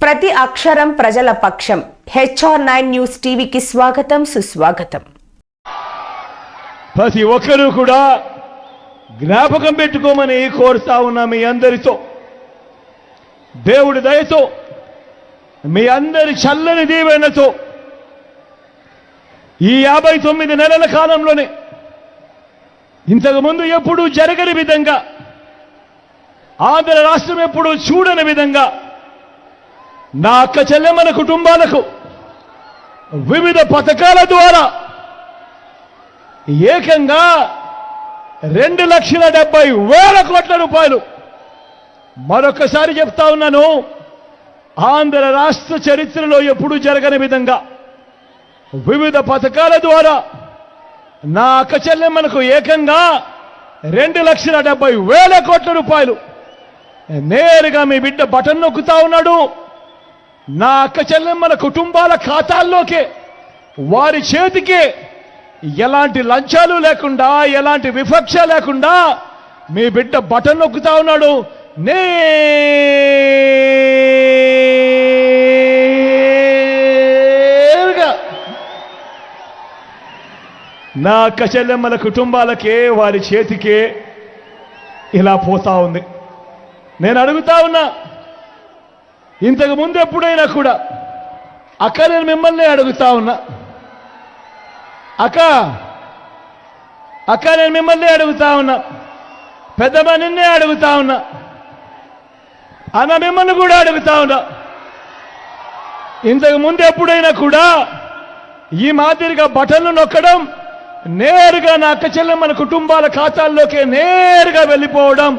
ప్రతి అక్షరం ప్రజల పక్షం. HR9 న్యూస్ టీవీకి స్వాగతం, సుస్వాగతం. ప్రతి ఒక్కరూ కూడా జ్ఞాపకం పెట్టుకోమని కోరుతా ఉన్నా. మీ అందరితో దేవుడి దయతో, మీ అందరి చల్లని దీవెనతో ఈ 59 నెలల కాలంలోనే ఇంతకుముందు ఎప్పుడూ జరగని విధంగా, ఆంధ్ర రాష్ట్రం ఎప్పుడూ చూడని విధంగా నా అక్క చెల్లెమ్మల కుటుంబాలకు వివిధ పథకాల ద్వారా ఏకంగా 2,70,000 కోట్ల రూపాయలు, మరొకసారి చెప్తా ఉన్నాను, ఆంధ్ర రాష్ట్ర చరిత్రలో ఎప్పుడూ జరగని విధంగా వివిధ పథకాల ద్వారా నా అక్క చెల్లెమ్మలకు ఏకంగా 2,70,000 కోట్ల రూపాయలు నేరుగా మీ బిడ్డ బటన్ నొక్కుతా ఉన్నాడు. నా అక్క చెల్లెమ్మల కుటుంబాల ఖాతాల్లోకే, వారి చేతికే ఎలాంటి లంచాలు లేకుండా, ఎలాంటి వివక్ష లేకుండా మీ బిడ్డ బటన్ నొక్కుతా ఉన్నాడు. నేరుగా నా అక్క చెల్లెమ్మల కుటుంబాలకే, వారి చేతికే ఇలా పోతా ఉంది. నేను అడుగుతా ఉన్నా, ఇంతకు ముందు ఎప్పుడైనా కూడా అక్క, నేను మిమ్మల్ని అడుగుతా ఉన్నా, అక్క నేను మిమ్మల్ని అడుగుతా ఉన్నా, పెద్దమ్మ నిన్నే అడుగుతా ఉన్నా, అన్న మిమ్మల్ని కూడా అడుగుతా ఉన్నా, ఇంతకు ముందు ఎప్పుడైనా కూడా ఈ మాదిరిగా బటన్లు నొక్కడం, నేరుగా నా అక్క చెల్లెమ్మల కుటుంబాల ఖాతాల్లోకి నేరుగా వెళ్ళిపోవడం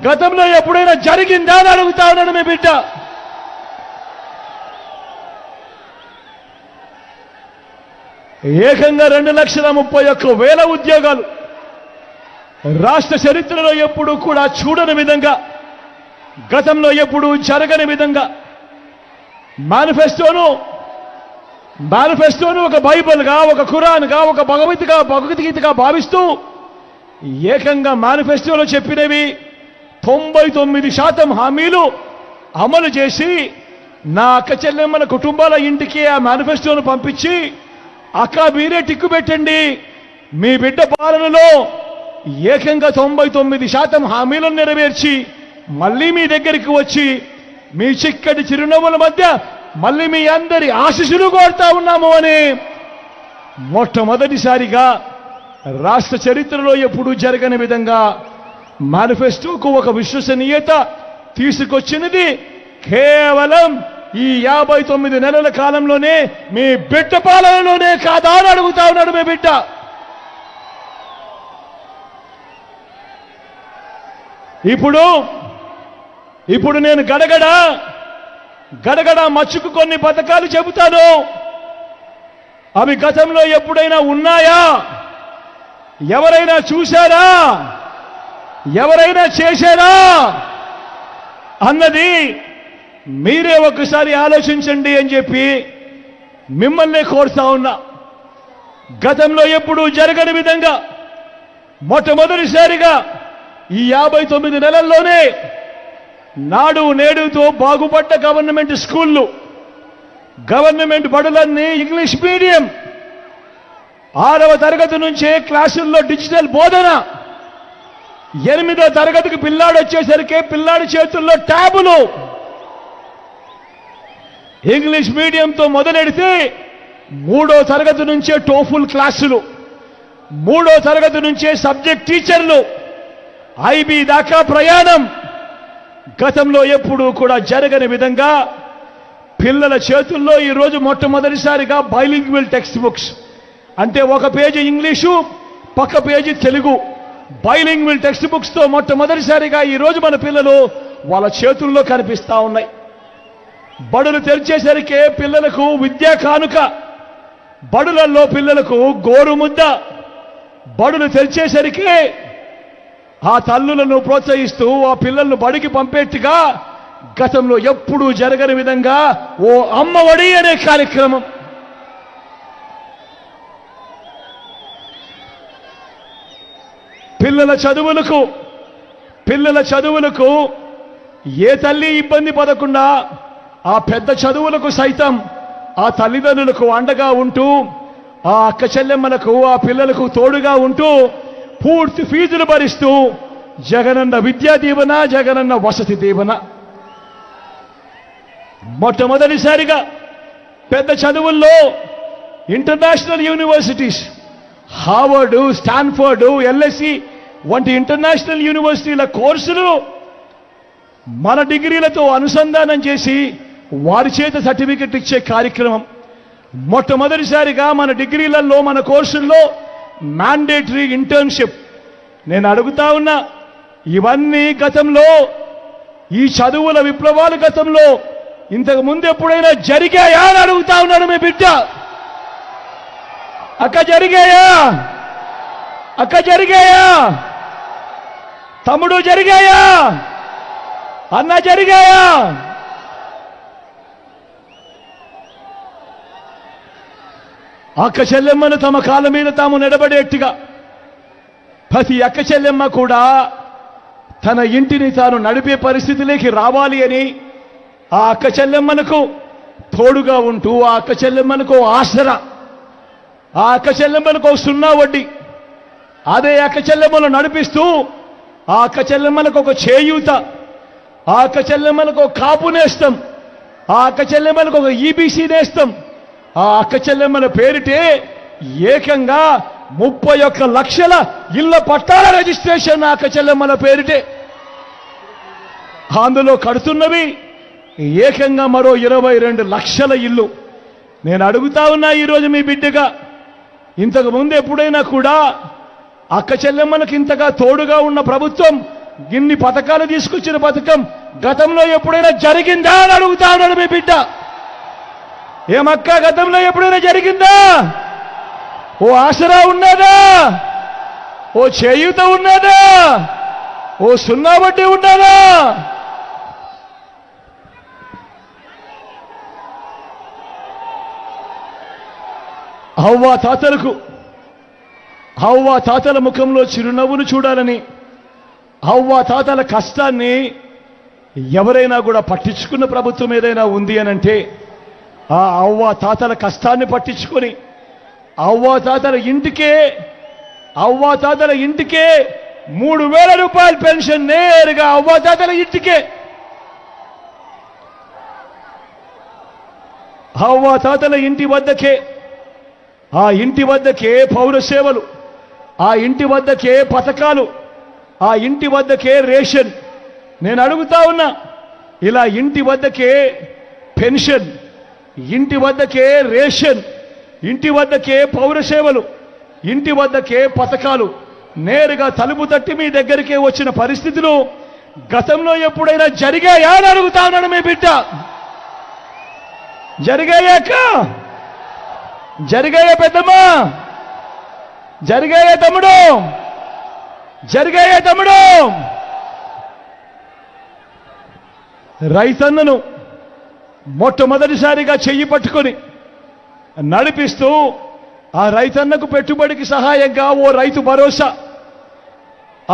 గతంలో ఎప్పుడైనా జరిగిందా అని అడుగుతా ఉన్నాను మీ బిడ్డ. ఏకంగా 2,31,000 ఉద్యోగాలు రాష్ట్ర చరిత్రలో ఎప్పుడూ కూడా చూడని విధంగా, గతంలో ఎప్పుడూ జరగని విధంగా మేనిఫెస్టోను ఒక బైబిల్గా, ఒక ఖురాన్గా, ఒక భగవద్గీతగా భావిస్తూ ఏకంగా మేనిఫెస్టోలో చెప్పినవి 99% హామీలు అమలు చేసి నా అక్క చెల్లెమ్మల కుటుంబాల ఇంటికి ఆ మేనిఫెస్టోను పంపించి, అక్క మీరే టిక్కు పెట్టండి, మీ బిడ్డ పాలనలో ఏకంగా 99% హామీలను నెరవేర్చి మళ్ళీ మీ దగ్గరికి వచ్చి మీ చిక్కటి చిరునవ్వుల మధ్య మళ్ళీ మీ అందరి ఆశీస్సులు కోరుతా ఉన్నాము అని మొట్టమొదటిసారిగా రాష్ట్ర చరిత్రలో ఎప్పుడూ జరగని విధంగా మేనిఫెస్టోకు ఒక విశ్వసనీయత తీసుకొచ్చినది కేవలం ఈ 59 నెలల కాలంలోనే, మీ బిడ్డ పాలనలోనే కాదా అని అడుగుతా ఉన్నాడు మీ బిడ్డ. ఇప్పుడు నేను గడగడ మచ్చుకు కొన్ని పథకాలు చెబుతాను. అవి గతంలో ఎప్పుడైనా ఉన్నాయా? ఎవరైనా చూశారా? ఎవరైనా చేశారా అన్నది మీరే ఒకసారి ఆలోచించండి అని చెప్పి మిమ్మల్ని కోరుతా ఉన్నా. గతంలో ఎప్పుడూ జరగని విధంగా మొట్టమొదటిసారిగా ఈ 59 నెలల్లోనే నాడు నేడుతో బాగుపడ్డ గవర్నమెంట్ స్కూళ్ళు, గవర్నమెంట్ బడులన్నీ ఇంగ్లీష్ మీడియం, 6వ తరగతి నుంచే క్లాసుల్లో డిజిటల్ బోధన, 8వ తరగతికి పిల్లాడు వచ్చేసరికి పిల్లాడి చేతుల్లో ట్యాబులు, ఇంగ్లీష్ మీడియంతో మొదలెడితే 3వ తరగతి నుంచే టోఫుల్ క్లాసులు, 3వ తరగతి నుంచే సబ్జెక్ట్ టీచర్లు, IB దాకా ప్రయాణం. గతంలో ఎప్పుడూ కూడా జరగని విధంగా పిల్లల చేతుల్లో ఈరోజు మొట్టమొదటిసారిగా బైలింగ్వల్ టెక్స్ట్ బుక్స్, అంటే ఒక పేజీ ఇంగ్లీషు, పక్క పేజీ తెలుగు, బైలింగ్వల్ టెక్స్ట్ బుక్స్తో మొట్టమొదటిసారిగా ఈరోజు మన పిల్లలు వాళ్ళ చేతుల్లో కనిపిస్తూ ఉన్నాయి. బడులు తెరిచేసరికే పిల్లలకు విద్యా కానుక, బడులలో పిల్లలకు గోరుముద్ద, బడులు తెరిచేసరికి ఆ తల్లులను ప్రోత్సహిస్తూ ఆ పిల్లలను బడికి పంపేట్టుగా గతంలో ఎప్పుడూ జరగని విధంగా ఓ అమ్మఒడి అనే కార్యక్రమం. పిల్లల చదువులకు ఏ తల్లి ఇబ్బంది పడకుండా ఆ పెద్ద చదువులకు సైతం ఆ తల్లిదండ్రులకు అండగా ఉంటూ, ఆ అక్క చెల్లెమ్మలకు, ఆ పిల్లలకు తోడుగా ఉంటూ పూర్తి ఫీజులు భరిస్తూ జగనన్న విద్యా దీవెన, జగనన్న వసతి దీవెన. మొట్టమొదటిసారిగా పెద్ద చదువుల్లో international universities, Harvard, Stanford, LSC వంటి ఇంటర్నేషనల్ యూనివర్సిటీల కోర్సులు మన డిగ్రీలతో అనుసంధానం చేసి వారి చేత సర్టిఫికెట్ ఇచ్చే కార్యక్రమం. మొట్టమొదటిసారిగా మన డిగ్రీలలో, మన కోర్సుల్లో మ్యాండేటరీ ఇంటర్న్షిప్. నేను అడుగుతా ఉన్నా, ఇవన్నీ గతంలో, ఈ చదువుల విప్లవాలు గతంలో ఇంతకు ముందు ఎప్పుడైనా జరిగాయా అని అడుగుతా ఉన్నాడు మీ బిడ్డ. అక్క జరిగాయా? అక్క జరిగాయా? తమ్ముడు జరిగాయా? అన్న జరిగాయా? అక్క చెల్లెమ్మను తమ కాళ్ళ మీద తాము నిలబడేట్టుగా ప్రతి అక్క చెల్లెమ్మ కూడా తన ఇంటిని తాను నడిపే పరిస్థితిలోకి రావాలి అని ఆ అక్క చెల్లెమ్మలకు తోడుగా ఉంటూ, ఆ అక్క చెల్లెమ్మలకు ఆసరా, ఆ అక్క చెల్లెమ్మలకు సున్నా వడ్డీ, అదే అక్క చెల్లెమ్మను నడిపిస్తూ ఆ అక్క చెల్లెమ్మలకు ఒక చేయూత, ఆ అక్క చెల్లెమ్మలకు ఒక కాపు నేస్తం, ఆ అక్క చెల్లెమ్మలకు ఒక ఈబీసీ నేస్తం, ఆ అక్క చెల్లెమ్మల పేరిటే ఏకంగా 31 లక్షల ఇళ్ల పట్టాల రిజిస్ట్రేషన్ అక్క చెల్లెమ్మల పేరిటే. అందులో కడుతున్నవి ఏకంగా మరో 22 లక్షల ఇల్లు. నేను అడుగుతా ఉన్నా ఈరోజు మీ బిడ్డగా, ఇంతకు ముందు ఎప్పుడైనా కూడా అక్క చెల్లెమ్మలకు ఇంతగా తోడుగా ఉన్న ప్రభుత్వం, ఇన్ని పథకాలు తీసుకొచ్చిన పథకం గతంలో ఎప్పుడైనా జరిగిందా అని అడుగుతా ఉన్నాడు మీ బిడ్డ. ఏమక్క, గతంలో ఎప్పుడైనా జరిగిందా? ఓ ఆసరా ఉన్నదా? ఓ చేయూత ఉన్నదా? ఓ సున్నా వడ్డీ ఉన్నదా? అవ్వ తాతల ముఖంలో చిరునవ్వును చూడాలని, అవ్వ తాతల కష్టాన్ని ఎవరైనా కూడా పట్టించుకున్న ప్రభుత్వం ఏదైనా ఉంది అనంటే ఆ అవ్వ తాతల కష్టాన్ని పట్టించుకొని అవ్వ తాతల ఇంటికే 3,000 రూపాయల పెన్షన్ నేరుగా అవ్వ తాతల ఇంటికే. అవ్వ తాతల ఇంటి వద్దకే, ఆ ఇంటి వద్దకే పౌర సేవలు, ఆ ఇంటి వద్దకే పథకాలు, ఆ ఇంటి వద్దకే రేషన్. నేను అడుగుతా ఉన్నా, ఇలా ఇంటి వద్దకే పెన్షన్, ఇంటి వద్దకే రేషన్, ఇంటి వద్దకే పౌర సేవలు, ఇంటి వద్దకే పథకాలు నేరుగా తలుపు తట్టి మీ దగ్గరికే వచ్చిన పరిస్థితులు గతంలో ఎప్పుడైనా జరిగాయా అని అడుగుతా ఉన్నాడు మీ బిడ్డ. జరిగాయాక? జరిగాయా పెద్దమ్మా? జరిగాయా తమ్ముడు? జరిగాయా తమ్ముడు? రైతన్నను మొట్టమొదటిసారిగా చెయ్యి పట్టుకొని నడిపిస్తూ ఆ రైతన్నకు పెట్టుబడికి సహాయంగా ఓ రైతు భరోసా,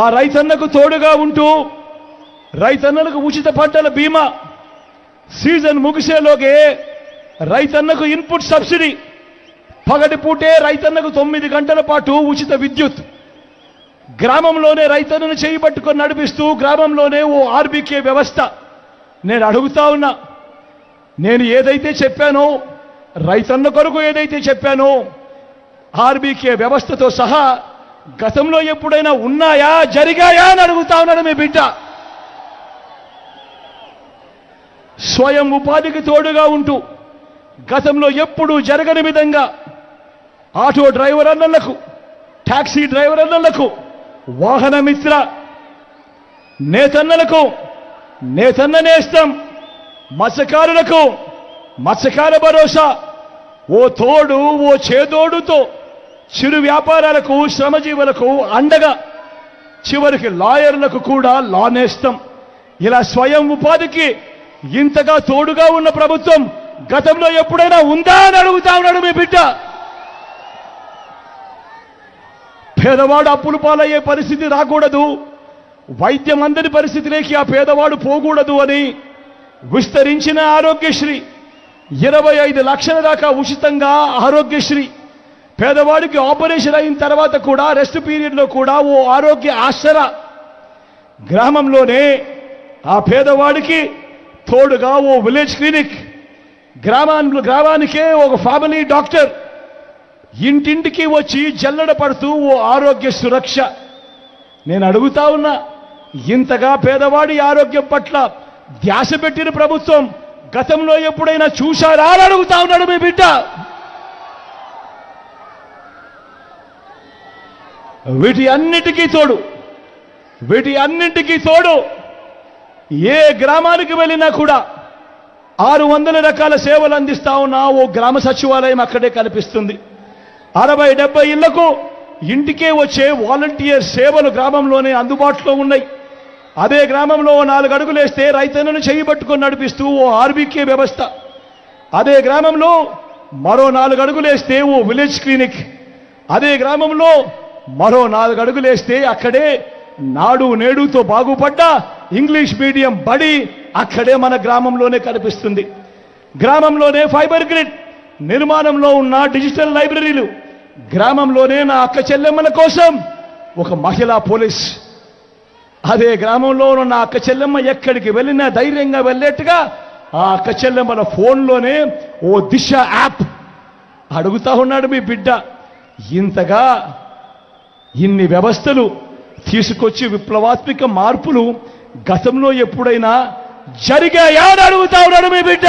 ఆ రైతన్నకు తోడుగా ఉంటూ రైతన్నలకు ఉచిత పంటల బీమా, సీజన్ ముగిసేలోగే రైతన్నకు ఇన్పుట్ సబ్సిడీ, పగటిపూటే రైతన్నకు 9 గంటల పాటు ఉచిత విద్యుత్, గ్రామంలోనే రైతన్నను చేయి పట్టుకొని నడిపిస్తూ గ్రామంలోనే ఓ ఆర్బీకే వ్యవస్థ. నేను అడుగుతా ఉన్నా, నేను ఏదైతే చెప్పానో, రైతన్న కొరకు ఏదైతే చెప్పానో, ఆర్బీకే వ్యవస్థతో సహా గతంలో ఎప్పుడైనా ఉన్నాయా, జరిగాయా అని అడుగుతా ఉన్నాడు మీ బిడ్డ. స్వయం ఉపాధికి తోడుగా ఉంటూ గతంలో ఎప్పుడూ జరగని విధంగా ఆటో డ్రైవర్ అన్నలకు, టాక్సీ డ్రైవర్ అన్నలకు, వాహన మిత్ర నేతన్నలకు నేతన్న నేస్తం, మత్స్యకారులకు మత్స్యకార భరోసా, ఓ తోడు ఓ చేదోడుతో చిరు వ్యాపారాలకు, శ్రమజీవులకు అండగా, చివరికి లాయర్లకు కూడా లా నేస్తం. ఇలా స్వయం ఉపాధికి ఇంతగా తోడుగా ఉన్న ప్రభుత్వం గతంలో ఎప్పుడైనా ఉందా అని అడుగుతా ఉన్నాడు మీ బిడ్డ. పేదవాడు అప్పులు పాలయ్యే పరిస్థితి రాకూడదు, వైద్యం అందని పరిస్థితిలోకి ఆ పేదవాడు పోకూడదు అని విస్తరించిన ఆరోగ్యశ్రీ, 25 లక్షల దాకా ఉచితంగా ఆరోగ్యశ్రీ, పేదవాడికి ఆపరేషన్ అయిన తర్వాత కూడా రెస్ట్ పీరియడ్లో కూడా ఓ ఆరోగ్య ఆసరా, గ్రామంలోనే ఆ పేదవాడికి తోడుగా ఓ విలేజ్ క్లినిక్, గ్రామానికే ఒక ఫ్యామిలీ డాక్టర్, ఇంటింటికి వచ్చి జల్లెడ పడుతూ ఓ ఆరోగ్య సురక్ష. నేను అడుగుతా ఉన్నా, ఇంతగా పేదవాడి ఆరోగ్యం పట్ల ధ్యాస పెట్టిన ప్రభుత్వం గతంలో ఎప్పుడైనా చూశారా అని అడుగుతా ఉన్నాడు మీ బిడ్డ. వీటి అన్నిటికీ తోడు ఏ గ్రామానికి వెళ్ళినా కూడా 600 రకాల సేవలు అందిస్తా ఉన్న ఓ గ్రామ సచివాలయం అక్కడే కనిపిస్తుంది. 60-70 ఇళ్లకు ఇంటికే వచ్చే వాలంటీర్ సేవలు గ్రామంలోనే అందుబాటులో ఉన్నాయి. అదే గ్రామంలో 4 అడుగులు వేస్తే రైతన్నను చేయబట్టుకొని నడిపిస్తూ ఓ ఆర్బీకే వ్యవస్థ, అదే గ్రామంలో మరో 4 అడుగులు వేస్తే ఓ విలేజ్ క్లినిక్, అదే గ్రామంలో మరో 4 అడుగులు వేస్తే అక్కడే నాడు నేడుతో బాగుపడ్డ ఇంగ్లీష్ మీడియం బడి అక్కడే మన గ్రామంలోనే కనిపిస్తుంది. గ్రామంలోనే ఫైబర్ గ్రిడ్ నిర్మాణంలో ఉన్న డిజిటల్ లైబ్రరీలు, గ్రామంలోనే నా అక్క చెల్లెమ్మల కోసం ఒక మహిళా పోలీస్, అదే గ్రామంలో ఉన్న అక్క చెల్లెమ్మ ఎక్కడికి వెళ్ళినా ధైర్యంగా వెళ్ళేట్టుగా ఆ అక్క చెల్లెమ్మల ఫోన్లోనే ఓ దిశ యాప్. అడుగుతా ఉన్నాడు మీ బిడ్డ, ఇంతగా ఇన్ని వ్యవస్థలు తీసుకొచ్చి విప్లవాత్మక మార్పులు గతంలో ఎప్పుడైనా జరిగాయా అని అడుగుతా ఉన్నాడు మీ బిడ్డ.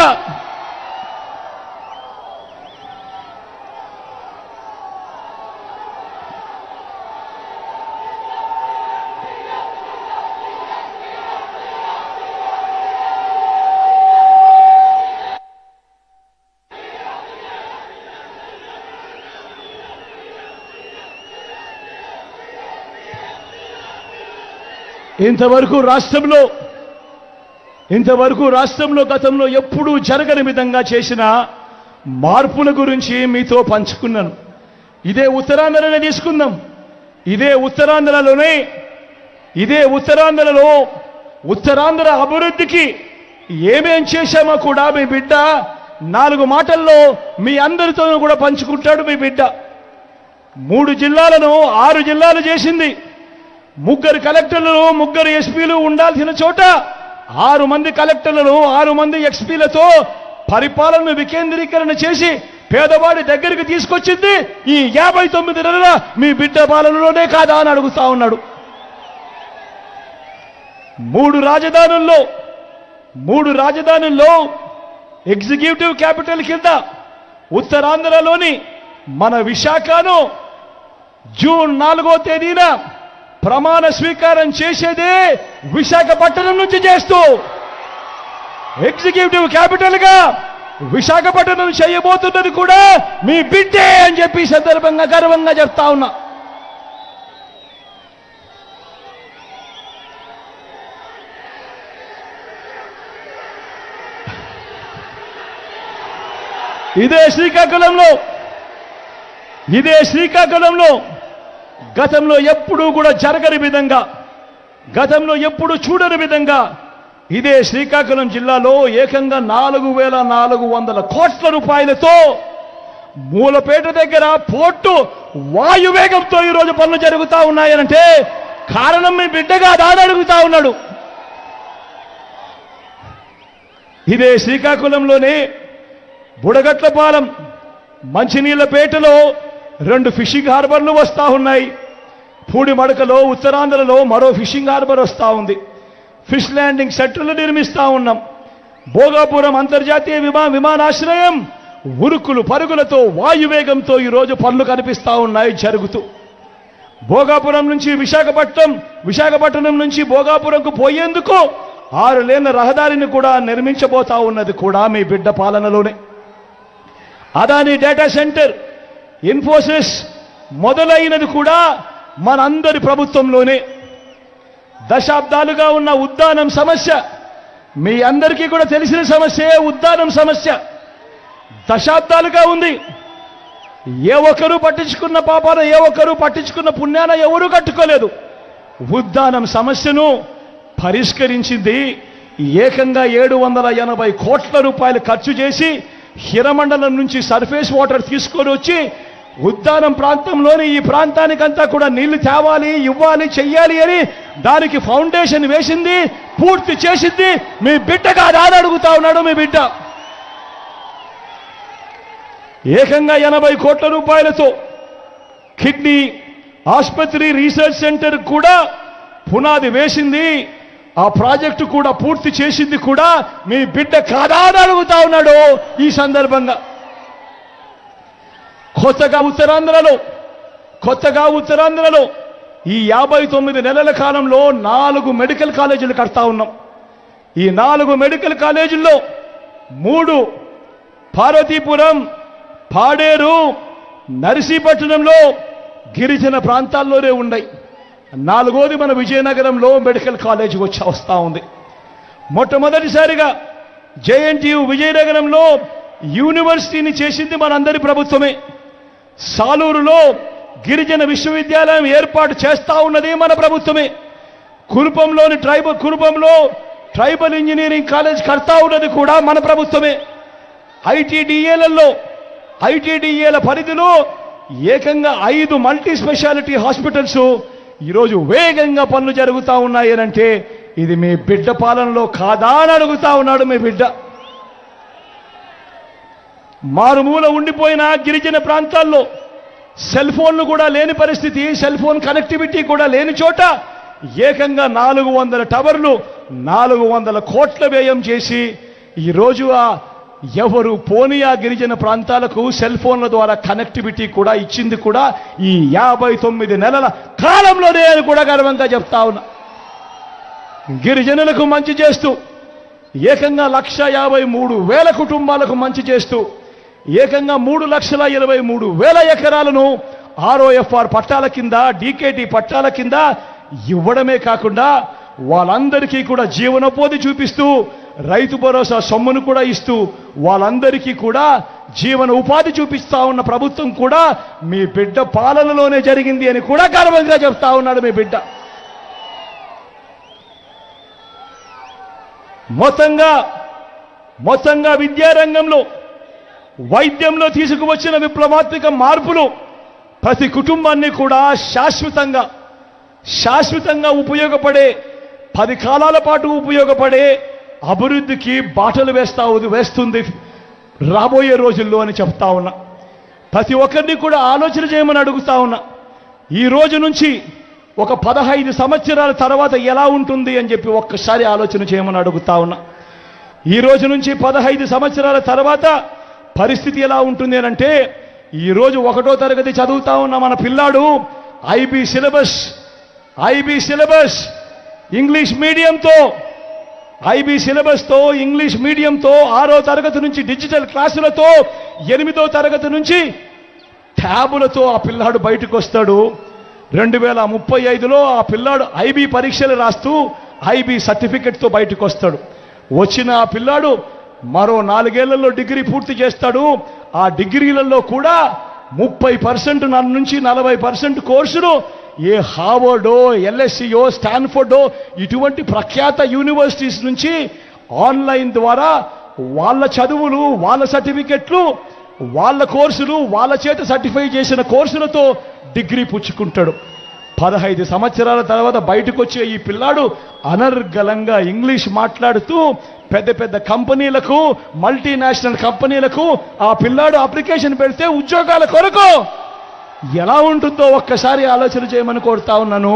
ఇంతవరకు రాష్ట్రంలో గతంలో ఎప్పుడూ జరగని విధంగా చేసిన మార్పుల గురించి మీతో పంచుకున్నాను. ఇదే ఉత్తరాంధ్రనే తీసుకుందాం. ఇదే ఉత్తరాంధ్రలో ఉత్తరాంధ్ర అభివృద్ధికి ఏమేం చేశామో కూడా మీ బిడ్డ 4 మాటల్లో మీ అందరితోనూ కూడా పంచుకుంటాడు మీ బిడ్డ. 3 జిల్లాలను 6 జిల్లాలు చేసింది. 3 కలెక్టర్లు 3 ఎస్పీలు ఉండాల్సిన చోట 6 మంది కలెక్టర్లను 6 మంది ఎస్పీలతో పరిపాలనను వికేంద్రీకరణ చేసి పేదవాడి దగ్గరికి తీసుకొచ్చింది ఈ 59 నెలల మీ బిడ్డ పాలనలోనే కాదా అని అడుగుతా ఉన్నాడు. 3 రాజధానుల్లో ఎగ్జిక్యూటివ్ క్యాపిటల్ కింద ఉత్తరాంధ్రలోని మన విశాఖను జూన్ 4వ తేదీన ప్రమాణ స్వీకారం చేసేదే విశాఖపట్నం నుంచి చేస్తూ ఎగ్జిక్యూటివ్ క్యాపిటల్ గా విశాఖపట్నం చేయబోతున్నది కూడా మీ బిడ్డే అని చెప్పి సందర్భంగా గర్వంగా చెప్తా ఉన్నా. ఇదే శ్రీకాకుళంలో గతంలో ఎప్పుడూ కూడా జరగని విధంగా, గతంలో ఎప్పుడు చూడని విధంగా ఇదే శ్రీకాకుళం జిల్లాలో ఏకంగా 4,400 కోట్ల రూపాయలతో మూలపేట దగ్గర పోర్టు వాయువేగంతో ఈరోజు పనులు జరుగుతూ ఉన్నాయనంటే కారణం మీ బిడ్డగా దాని అడుగుతా ఉన్నాడు. ఇదే శ్రీకాకుళంలోనే బుడగట్లపాలెం, మంచినీళ్లపేటలో 2 ఫిషింగ్ హార్బర్లు వస్తూ ఉన్నాయి. పూడిమడకలో ఉత్తరాంధ్రలో మరో ఫిషింగ్ హార్బర్ వస్తూ ఉంది. ఫిష్ ల్యాండింగ్ సెంటర్లు నిర్మిస్తూ ఉన్నాం. భోగాపురం అంతర్జాతీయ విమానాశ్రయం ఉరుకులు పరుగులతో వాయువేగంతో ఈరోజు పనులు కనిపిస్తూ ఉన్నాయి జరుగుతూ. భోగాపురం నుంచి విశాఖపట్నం నుంచి భోగాపురంకు పోయేందుకు 6 లేన్ల రహదారిని కూడా నిర్మించబోతా ఉన్నది కూడా మీ బిడ్డ పాలనలోనే. అదాని డేటా సెంటర్, ఇన్ఫోసిస్ మొదలైనది కూడా మనందరి ప్రభుత్వంలోనే. దశాబ్దాలుగా ఉన్న ఉద్దానం సమస్య మీ అందరికీ కూడా తెలిసిన సమస్యే. ఉద్దానం సమస్య దశాబ్దాలుగా ఉంది. ఏ ఒక్కరూ పట్టించుకున్న పాపాన, ఏ ఒక్కరూ పట్టించుకున్న పుణ్యాన ఎవరూ కట్టుకోలేదు. ఉద్దానం సమస్యను పరిష్కరించింది ఏకంగా 780 కోట్ల రూపాయలు ఖర్చు చేసి హిరమండలం నుంచి సర్ఫేస్ వాటర్ తీసుకొని వచ్చి ఉద్దానం ప్రాంతంలోని ఈ ప్రాంతానికంతా కూడా నీళ్లు తేవాలి, ఇవ్వాలి, చెయ్యాలి అని దానికి ఫౌండేషన్ వేసింది, పూర్తి చేసింది మీ బిడ్డ కాదా అని అడుగుతా ఉన్నాడు మీ బిడ్డ. ఏకంగా 80 కోట్ల రూపాయలతో కిడ్నీ ఆసుపత్రి రీసెర్చ్ సెంటర్ కూడా పునాది వేసింది, ఆ ప్రాజెక్టు కూడా పూర్తి చేసింది కూడా మీ బిడ్డ కాదా అని అడుగుతా ఉన్నాడు. ఈ సందర్భంగా కొత్తగా ఉత్తరాంధ్రలో ఈ 59 నెలల కాలంలో 4 మెడికల్ కాలేజీలు కడతా ఉన్నాం. ఈ 4 మెడికల్ కాలేజీల్లో 3 పార్వతీపురం, పాడేరు, నర్సీపట్నంలో గిరిజన ప్రాంతాల్లోనే ఉన్నాయి. 4వది మన విజయనగరంలో మెడికల్ కాలేజీ వస్తా ఉంది. మొట్టమొదటిసారిగా జేఎన్టీయు విజయనగరంలో యూనివర్సిటీని చేసింది మనందరి ప్రభుత్వమే. సాలూరులో గిరిజన విశ్వవిద్యాలయం ఏర్పాటు చేస్తా ఉన్నది మన ప్రభుత్వమే. కురుపంలో ట్రైబల్ ఇంజనీరింగ్ కాలేజ్ కడతా ఉన్నది కూడా మన ప్రభుత్వమే. ఐటీడీఏల పరిధిలో ఏకంగా 5 మల్టీ స్పెషాలిటీ హాస్పిటల్స్ ఈరోజు వేగంగా పనులు జరుగుతూ ఉన్నాయనంటే ఇది మీ బిడ్డ పాలనలో కాదా అని అడుగుతా ఉన్నాడు మీ బిడ్డ. మారుమూల ఉండిపోయిన గిరిజన ప్రాంతాల్లో సెల్ ఫోన్లు కూడా లేని పరిస్థితి, సెల్ ఫోన్ కనెక్టివిటీ కూడా లేని చోట ఏకంగా 400 టవర్లు 400 కోట్ల వ్యయం చేసి ఈరోజు ఎవరు పోనీ ఆ గిరిజన ప్రాంతాలకు సెల్ ఫోన్ల ద్వారా కనెక్టివిటీ కూడా ఇచ్చింది కూడా ఈ 59 నెలల కాలంలోనే అని కూడా గర్వంగా చెప్తా ఉన్నా. గిరిజనులకు మంచి చేస్తూ ఏకంగా 1,53,000 కుటుంబాలకు మంచి చేస్తూ ఏకంగా 3,23,000 ఎకరాలను ROFR పట్టాల కింద, డీకేటీ పట్టాల కింద ఇవ్వడమే కాకుండా వాళ్ళందరికీ కూడా జీవనోపాధి చూపిస్తూ రైతు భరోసా సొమ్మును కూడా ఇస్తూ వాళ్ళందరికీ కూడా జీవన ఉపాధి చూపిస్తా ఉన్న ప్రభుత్వం కూడా మీ బిడ్డ పాలనలోనే జరిగింది అని కూడా గర్వంగా చెప్తా ఉన్నాడు మీ బిడ్డ. మొత్తంగా విద్యారంగంలో, వైద్యంలో తీసుకువచ్చిన విప్లవాత్మక మార్పులు ప్రతి కుటుంబాన్ని కూడా శాశ్వతంగా ఉపయోగపడే, 10 కాలాల పాటు ఉపయోగపడే అభివృద్ధికి బాటలు వేస్తుంది రాబోయే రోజుల్లో అని చెప్తా ఉన్నా. ప్రతి ఒక్కరిని కూడా ఆలోచన చేయమని అడుగుతా ఉన్నా. ఈ రోజు నుంచి ఒక 15 సంవత్సరాల తర్వాత ఎలా ఉంటుంది అని చెప్పి ఒక్కసారి ఆలోచన చేయమని అడుగుతా ఉన్నా. ఈ రోజు నుంచి 15 సంవత్సరాల తర్వాత పరిస్థితి ఎలా ఉంటుంది అంటే, ఈరోజు 1వ తరగతి చదువుతా ఉన్న మన పిల్లాడు ఐబీ సిలబస్ ఇంగ్లీష్ మీడియంతో 6వ తరగతి నుంచి డిజిటల్ క్లాసులతో 8వ తరగతి నుంచి ట్యాబులతో ఆ పిల్లాడు బయటకు వస్తాడు. 2035లో ఆ పిల్లాడు ఐబీ పరీక్షలు రాస్తూ ఐబీ సర్టిఫికెట్తో బయటకు వస్తాడు. వచ్చిన ఆ పిల్లాడు మరో 4 ఏళ్లలో డిగ్రీ పూర్తి చేస్తాడు. ఆ డిగ్రీలలో కూడా 30% నుంచి 40% కోర్సులు ఏ హార్వర్డో, LSEయో, స్టాన్ఫోర్డో ఇటువంటి ప్రఖ్యాత యూనివర్సిటీస్ నుంచి ఆన్లైన్ ద్వారా వాళ్ళ చదువులు, వాళ్ళ సర్టిఫికెట్లు, వాళ్ళ కోర్సులు, వాళ్ళ చేత సర్టిఫై చేసిన కోర్సులతో డిగ్రీ పుచ్చుకుంటాడు. 15 సంవత్సరాల తర్వాత బయటకు వచ్చే ఈ పిల్లాడు అనర్గళంగా ఇంగ్లీష్ మాట్లాడుతూ పెద్ద కంపెనీలకు, మల్టీనేషనల్ కంపెనీలకు ఆ పిల్లాడు అప్లికేషన్ పెడితే ఉద్యోగాల కొరకు ఎలా ఉంటుందో ఒక్కసారి ఆలోచన చేయమని కోరుతా ఉన్నాను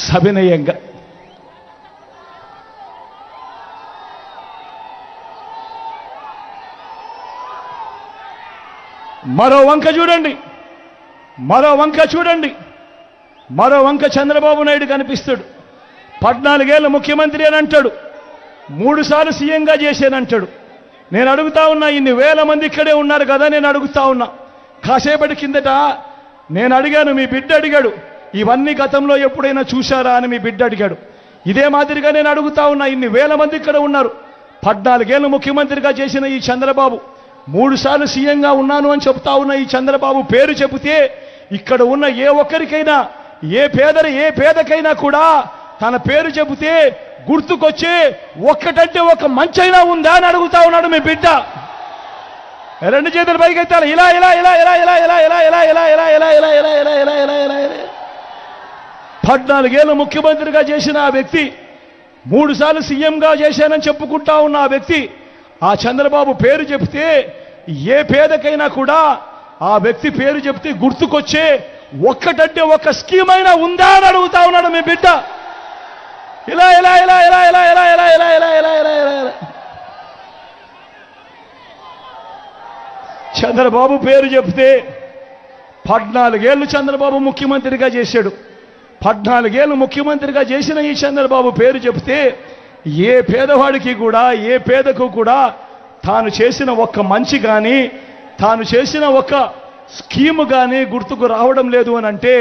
సవినయంగా. మరో వంక చంద్రబాబు నాయుడు కనిపిస్తాడు. 14 ఏళ్ళ ముఖ్యమంత్రి అని అంటాడు, 3 సార్లు సీఎంగా చేశానంటాడు. నేను అడుగుతా ఉన్నా, ఇన్ని వేల మంది ఇక్కడే ఉన్నారు కదా, నేను అడుగుతా ఉన్నా. కాసేపటి కిందట నేను అడిగాను, మీ బిడ్డ అడిగాడు, ఇవన్నీ గతంలో ఎప్పుడైనా చూశారా అని మీ బిడ్డ అడిగాడు. ఇదే మాదిరిగా నేను అడుగుతా ఉన్నా, ఇన్ని వేల మంది ఇక్కడ ఉన్నారు. 14 ఏళ్ళు ముఖ్యమంత్రిగా చేసిన ఈ చంద్రబాబు, 3 సార్లు సీఎంగా ఉన్నాను అని చెప్తా ఉన్న ఈ చంద్రబాబు పేరు చెబితే ఇక్కడ ఉన్న ఏ ఒక్కరికైనా, ఏ పేదకైనా కూడా తన పేరు చెబితే గుర్తుకొచ్చి ఒక్కటంటే ఒక మంచైనా ఉందా అని అడుగుతా ఉన్నాడు మీ బిడ్డ. రెండు చేతులు పైకెత్తాలి. ఇలా ఇలా ఇలా ఇలా ఇలా ఇలా ఇలా ఇలా ఇలా ఇలా ఇలా ఇలా ఇలా ఇలా ఇలా ఇలా ఇలా ఇలా 14 ఏళ్ళు ముఖ్యమంత్రిగా చేసిన ఆ వ్యక్తి, 3 సార్లు సీఎంగా చేశానని చెప్పుకుంటా ఉన్న ఆ వ్యక్తి, ఆ చంద్రబాబు పేరు చెప్తే ఏ పేదకైనా కూడా ఆ వ్యక్తి పేరు చెప్తే గుర్తుకొచ్చే ఒక్కటంటే ఒక స్కీమ్ అయినా ఉందా అని అడుగుతా ఉన్నాడు మీ బిడ్డ. ఇలా ఇలా ఇలా ఇలా ఇలా ఇలా ఇలా ఇలా ఇలా ఇలా ఇలా ఇలా ఇలా చంద్రబాబు పేరు చెప్తే 14 ఏళ్ళు చంద్రబాబు ముఖ్యమంత్రిగా చేశాడు. 14 ఏళ్ళు ముఖ్యమంత్రిగా చేసిన ఈ చంద్రబాబు పేరు చెప్తే ఏ పేదవాడికి కూడా, ఏ పేదకు కూడా తాను చేసిన ఒక్క మంచి కానీ, తాను చేసిన ఒక్క స్కీము కానీ గుర్తుకు రావడం లేదు అని అంటే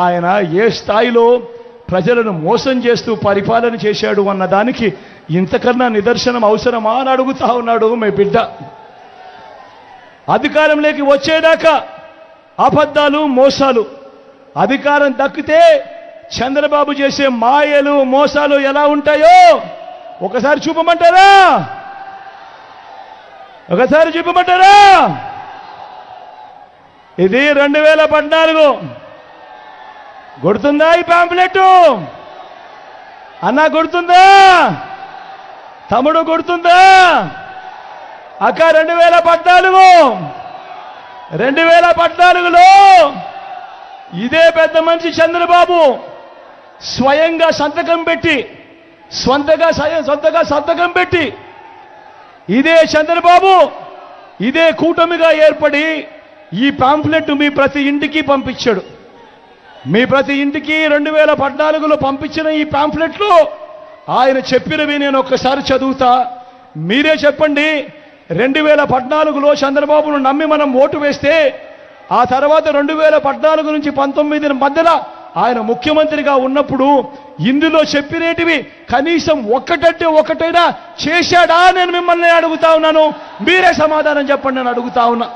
ఆయన ఏ స్థాయిలో ప్రజలను మోసం చేస్తూ పరిపాలన చేశాడు అన్న దానికి ఇంతకన్నా నిదర్శనం అవసరమా అని అడుగుతా ఉన్నాడు మీ బిడ్డ. అధికారంలోకి వచ్చేదాకా అబద్ధాలు, మోసాలు. అధికారం దక్కితే చంద్రబాబు చేసే మాయలు, మోసాలు ఎలా ఉంటాయో ఒకసారి చూపమంటారా? ఒకసారి చూపమంటారా? ఇది 2014. గుర్తుందా ఈ పాంప్లెట్? అన్నా గుర్తుందా? తమ్ముడు గుర్తుందా? అక్క 2014లో ఇదే పెద్ద మనిషి చంద్రబాబు స్వయంగా సంతకం పెట్టి, సొంతగా సంతకం పెట్టి, ఇదే చంద్రబాబు ఇదే కూటమిగా ఏర్పడి ఈ పాంప్లెట్ మీ ప్రతి ఇంటికి పంపించాడు. మీ ప్రతి ఇంటికి 2014లో పంపించిన ఈ పాంప్లెట్లు ఆయన చెప్పినవి నేను ఒక్కసారి చదువుతా, మీరే చెప్పండి. 2014లో చంద్రబాబును నమ్మి మనం ఓటు వేస్తే ఆ తర్వాత 2014 నుంచి 19 మధ్యలో ఆయన ముఖ్యమంత్రిగా ఉన్నప్పుడు ఇందులో చెప్పినేటివి కనీసం ఒక్కటంటే ఒకటైనా చేశాడా నేను మిమ్మల్ని అడుగుతా ఉన్నాను. మీరే సమాధానం చెప్పండి నేను అడుగుతా ఉన్నా.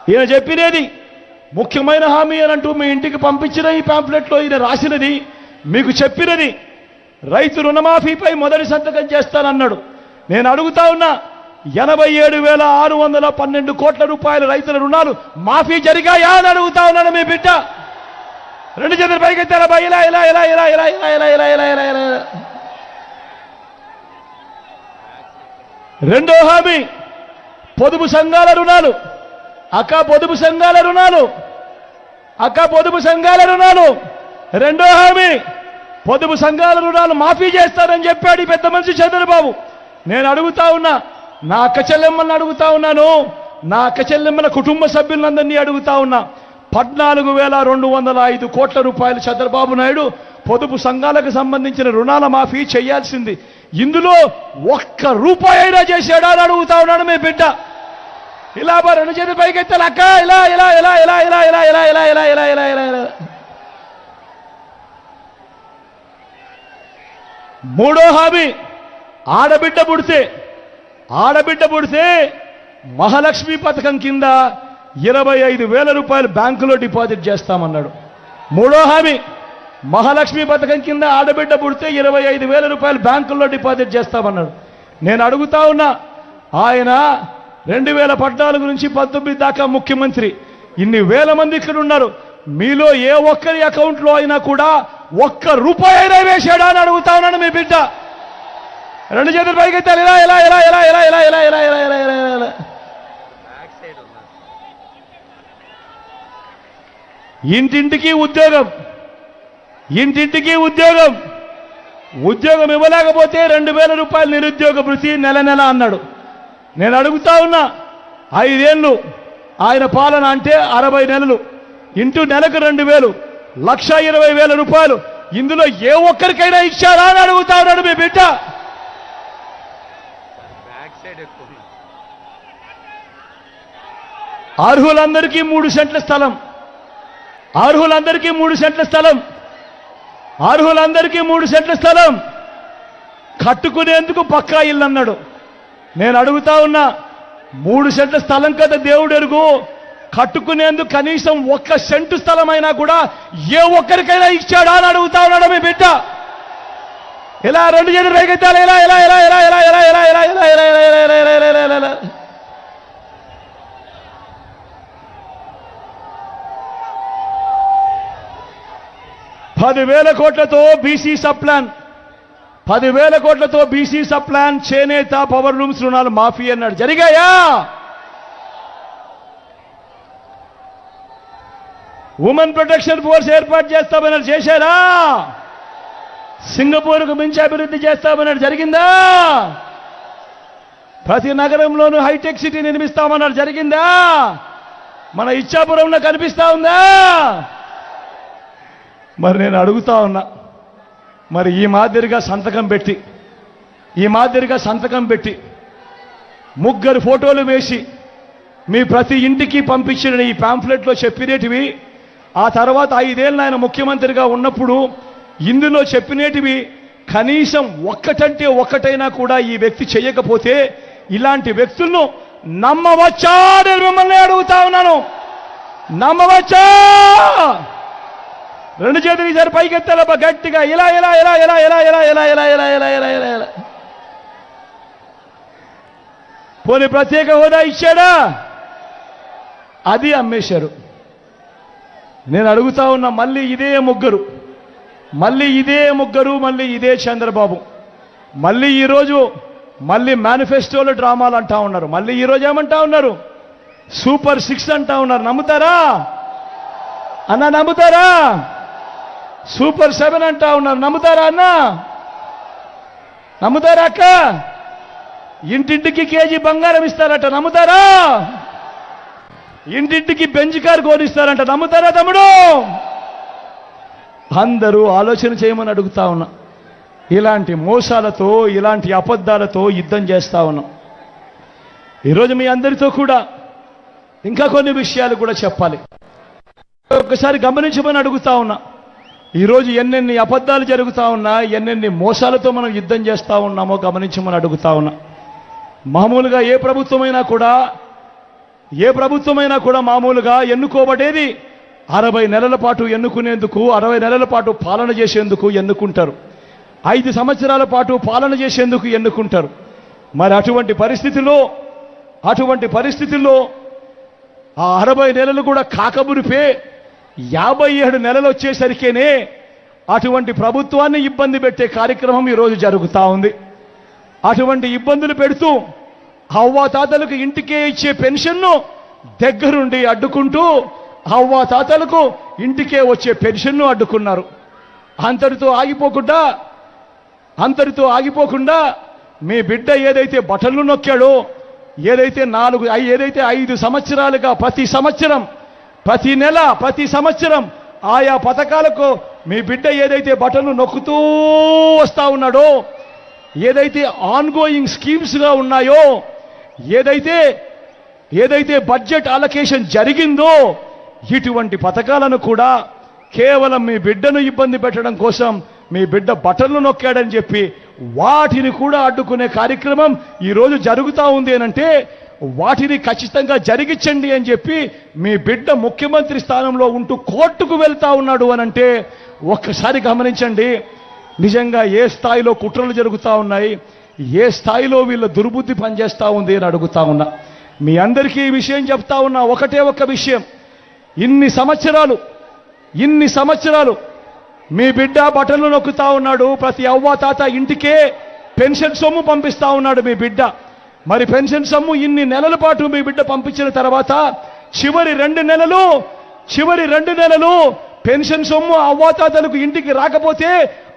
ఈయన చెప్పినది ముఖ్యమైన హామీ అని అంటూ మీ ఇంటికి పంపించిన ఈ పాంప్లెట్లో ఈయన రాసినది, మీకు చెప్పినది రైతు రుణమాఫీపై మొదటి సంతకం చేస్తానన్నాడు. నేను అడుగుతా ఉన్నా, 87,612 కోట్ల రూపాయల రైతుల రుణాలు మాఫీ జరిగాయా అని అడుగుతా ఉన్నాను మీ బిడ్డ. రెండు చేతులు పైకెత్తారా? ఇలా ఇలా ఇలా ఇలా ఇలా ఇలా ఇలా ఇలా ఇలా ఇలా ఇలా. రెండో హామీ పొదుపు సంఘాల రుణాలు. అక్క పొదుపు సంఘాల రుణాలు రెండో హామీ పొదుపు సంఘాల రుణాలు మాఫీ చేస్తారని చెప్పాడు ఈ పెద్ద మనిషి చంద్రబాబు. నేను అడుగుతా ఉన్నా, నా అక్క చెల్లెమ్మని అడుగుతా ఉన్నాను, నా అక్క చెల్లెమ్మల కుటుంబ సభ్యులందరినీ అడుగుతా ఉన్నా. 14,205 కోట్ల రూపాయలు చంద్రబాబు నాయుడు పొదుపు సంఘాలకు సంబంధించిన రుణాల మాఫీ చేయాల్సింది. ఇందులో ఒక్క రూపాయి అయినా చేశాడా అని అడుగుతా ఉన్నాడు మీ బిడ్డ. ఇలా రెండు చేతులు పైకెత్తాలి అక్క. ఇలా ఇలా ఇలా ఇలా ఇలా ఇలా ఇలా ఇలా ఇలా ఇలా ఇలా ఇలా ఇలా. మూడో హామీ ఆడబిడ్డ పుడితే మహాలక్ష్మి పథకం కింద 25,000 రూపాయలు బ్యాంకులో డిపాజిట్ చేస్తామన్నాడు. మూడో హామీ మహాలక్ష్మి పథకం కింద ఆడబిడ్డ పుడితే 25,000 రూపాయలు బ్యాంకుల్లో డిపాజిట్ చేస్తామన్నాడు. నేను అడుగుతా ఉన్నా, ఆయన 2014 నుంచి 19 దాకా ముఖ్యమంత్రి, ఇన్ని వేల మంది ఇక్కడ ఉన్నారు, మీలో ఏ ఒక్కరి అకౌంట్లో అయినా కూడా ఒక్క రూపాయి అయినా వేశాడా అని అడుగుతా ఉన్నాను మీ బిడ్డ. రెండు చేతులు పైకెత్తాలి. ఇలా ఇలా ఇలా ఇలా ఇలా ఇలా ఇలా ఇలా ఇలా ఇలా ఇలా ఇలా. ఇంటింటికి ఉద్యోగం ఇవ్వలేకపోతే 2,000 రూపాయలు నిరుద్యోగ భృతి నెల అన్నాడు. నేను అడుగుతా ఉన్నా, 5 ఏళ్ళు ఆయన పాలన అంటే 60 నెలలు ఇంటూ నెలకు 2,000, 1,20,000 రూపాయలు ఇందులో ఏ ఒక్కరికైనా ఇచ్చారా అని అడుగుతా ఉన్నాడు మీ బిడ్డ. అర్హులందరికీ 3 సెంట్ల స్థలం, అర్హులందరికీ 3 సెంట్ల స్థలం కట్టుకునేందుకు పక్కా ఇల్లు అన్నాడు. నేను అడుగుతా ఉన్నా, 3 సెంట్ల స్థలం కదా దేవుడు ఎరుగు, కట్టుకునేందుకు కనీసం 1 సెంటు స్థలం అయినా కూడా ఏ ఒక్కరికైనా ఇచ్చాడా అని అడుగుతా ఉన్నాడు మీ బిడ్డ. ఇలా రెండు చేతులు పైకెత్తాలి, ఇలా ఇలా ఇలా ఇలా ఇలా ఇలా ఇలా ఇలా ఇలా ఇలా ఇలా ఇలా ఇలా ఇలా ఇలా ఇలా ఇలా. 10,000 కోట్లతో బీసీ సబ్ ప్లాన్, 10,000 కోట్లతో బీసీ సబ్ ప్లాన్, చేనేత పవర్ లూమ్స్ రుణాలు మాఫీ అన్నాడు. జరిగాయా? ఉమెన్ ప్రొటెక్షన్ ఫోర్స్ ఏర్పాటు చేస్తామన్నారు, చేశారా? సింగపూర్కు మించి అభివృద్ధి చేస్తామన్నారు, జరిగిందా? ప్రతి నగరంలోనూ హైటెక్ సిటీ నిర్మిస్తామన్నారు, జరిగిందా? మన ఇచ్చాపురంలో కనిపిస్తా ఉందా? మరి నేను అడుగుతా ఉన్నా, మరి ఈ మాదిరిగా సంతకం పెట్టి ముగ్గురు ఫోటోలు వేసి మీ ప్రతి ఇంటికి పంపించిన ఈ పాంఫ్లెట్లో చెప్పినేటివి, ఆ తర్వాత 5 ఏళ్ళు ఆయన ముఖ్యమంత్రిగా ఉన్నప్పుడు ఇందులో చెప్పినేటివి కనీసం ఒక్కటంటే ఒక్కటైనా కూడా ఈ వ్యక్తి చేయకపోతే ఇలాంటి వ్యక్తులను నమ్మవచ్చా? నేను మిమ్మల్ని అడుగుతా ఉన్నాను, నమ్మవచ్చా? రెండు చేతులు ఈసారి పైకెత్తాలబ్బా గట్టిగా, ఇలా ఇలా ఇలా ఇలా ఇలా ఇలా ఇలా ఇలా ఇలా ఇలా ఇలా ఇలా ఇలా. పోనీ ప్రత్యేక హోదా ఇచ్చాడా? అది అమ్మేశారు. నేను అడుగుతా ఉన్నా, మళ్ళీ ఇదే ముగ్గురు, మళ్ళీ ఇదే చంద్రబాబు, మళ్ళీ ఈరోజు మేనిఫెస్టోలో డ్రామాలు అంటా ఉన్నారు. మళ్ళీ ఈరోజు ఏమంటా ఉన్నారు? సూపర్ 6 అంటా ఉన్నారు. నమ్ముతారా అన్న? నమ్ముతారా? సూపర్ 7 అంటా ఉన్నారు. నమ్ముతారా అన్న? నమ్ముతారా అక్క? ఇంటింటికి కేజీ బంగారం ఇస్తారట, నమ్ముతారా? ఇంటింటికి బెంజ్ కారు కోరిస్తారంట, నమ్ముతారా తమ్ముడు? అందరూ ఆలోచన చేయమని అడుగుతా ఉన్నా. ఇలాంటి మోసాలతో, ఇలాంటి అబద్ధాలతో యుద్ధం చేస్తా ఉన్నాం. ఈరోజు మీ అందరితో కూడా ఇంకా కొన్ని విషయాలు కూడా చెప్పాలి. ఒక్కసారి గమనించమని అడుగుతా ఉన్నా. ఈరోజు ఎన్నెన్ని అబద్ధాలు జరుగుతా ఉన్నా, ఎన్నెన్ని మోసాలతో మనం యుద్ధం చేస్తూ ఉన్నామో గమనించమని అడుగుతా ఉన్నా. మామూలుగా ఏ ప్రభుత్వమైనా కూడా మామూలుగా ఎన్నుకోబడేది 60 నెలల పాటు ఎన్నుకునేందుకు, 60 నెలల పాటు పాలన చేసేందుకు ఎన్నుకుంటారు. 5 సంవత్సరాల పాటు పాలన చేసేందుకు ఎన్నుకుంటారు. మరి అటువంటి పరిస్థితుల్లో ఆ 60 నెలలు కూడా కాకమురిపే 57 నెలలు వచ్చేసరికేనే అటువంటి ప్రభుత్వాన్ని ఇబ్బంది పెట్టే కార్యక్రమం ఈరోజు జరుగుతూ ఉంది. అటువంటి ఇబ్బందులు పెడుతూ అవ్వాతాతలకు ఇంటికే ఇచ్చే పెన్షన్ను దగ్గరుండి అడ్డుకుంటూ అవ్వాతాతలకు ఇంటికే వచ్చే పెన్షన్ను అడ్డుకున్నారు. అంతటితో ఆగిపోకుండా మీ బిడ్డ ఏదైతే బటన్లు నొక్కాడో, ఏదైతే 5 సంవత్సరాలుగా ప్రతి నెల ప్రతి సంవత్సరం ఆయా పథకాలకు మీ బిడ్డ ఏదైతే బటన్లు నొక్కుతూ వస్తా ఉన్నాడో, ఏదైతే ఆన్గోయింగ్ స్కీమ్స్గా ఉన్నాయో, ఏదైతే బడ్జెట్ అలొకేషన్ జరిగిందో, ఇటువంటి పథకాలను కూడా కేవలం మీ బిడ్డను ఇబ్బంది పెట్టడం కోసం మీ బిడ్డ బటన్లు నొక్కాడని చెప్పి వాటిని కూడా అడ్డుకునే కార్యక్రమం ఈరోజు జరుగుతూ ఉంది అనంటే, వాటిని ఖచ్చితంగా జరిగించండి అని చెప్పి మీ బిడ్డ ముఖ్యమంత్రి స్థానంలో ఉంటూ కోర్టుకు వెళ్తా ఉన్నాడు అనంటే ఒక్కసారి గమనించండి. నిజంగా ఏ స్థాయిలో కుట్రలు జరుగుతూ ఉన్నాయి, ఏ స్థాయిలో వీళ్ళ దుర్బుద్ధి పనిచేస్తూ ఉంది అని అడుగుతా ఉన్నా. మీ అందరికీ ఈ విషయం చెప్తా ఉన్నా, ఒకటే ఒక్క విషయం. ఇన్ని సంవత్సరాలు మీ బిడ్డ బటన్లు నొక్కుతా ఉన్నాడు. ప్రతి అవ్వాతాత ఇంటికే పెన్షన్ సొమ్ము పంపిస్తా ఉన్నాడు మీ బిడ్డ. మరి పెన్షన్ సొమ్ము ఇన్ని నెలల పాటు మీ బిడ్డ పంపించిన తర్వాత చివరి రెండు నెలలు పెన్షన్ సొమ్ము అవ్వాతాతలకు ఇంటికి రాకపోతే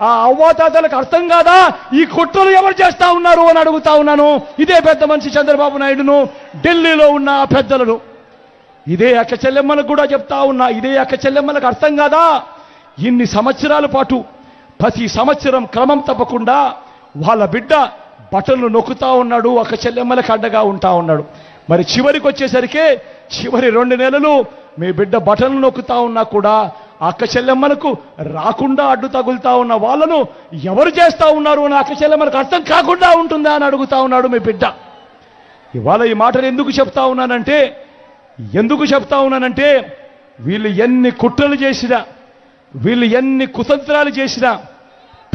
ఆ అవ్వాతాతలకు అర్థం కాదా ఈ కుట్రలు ఎవరు చేస్తా ఉన్నారు అని అడుగుతా ఉన్నాను. ఇదే పెద్ద మనిషి చంద్రబాబు నాయుడును, ఢిల్లీలో ఉన్న ఆ పెద్దలను, ఇదే అక్క చెల్లెమ్మలకు కూడా చెప్తా ఉన్నా. ఇదే అక్క చెల్లెమ్మలకు అర్థం కాదా ఇన్ని సంవత్సరాల పాటు ప్రతి సంవత్సరం క్రమం తప్పకుండా వాళ్ళ బిడ్డ బటన్లు నొక్కుతా ఉన్నాడు, అక్క చెల్లెమ్మలకు అడ్డగా ఉంటా ఉన్నాడు. మరి చివరికి వచ్చేసరికి చివరి 2 నెలలు మీ బిడ్డ బటన్లు నొక్కుతా ఉన్నా కూడా అక్క చెల్లెమ్మలకు రాకుండా అడ్డు తగులుతా ఉన్న వాళ్ళను ఎవరు చేస్తా ఉన్నారు అని అక్క చెల్లెమ్మలకు అర్థం కాకుండా ఉంటుందా అని అడుగుతా ఉన్నాడు మీ బిడ్డ. ఇవాళ ఈ మాటలు ఎందుకు చెప్తా ఉన్నానంటే వీళ్ళు ఎన్ని కుట్రలు చేసినా, వీళ్ళు ఎన్ని కుతంత్రాలు చేసినా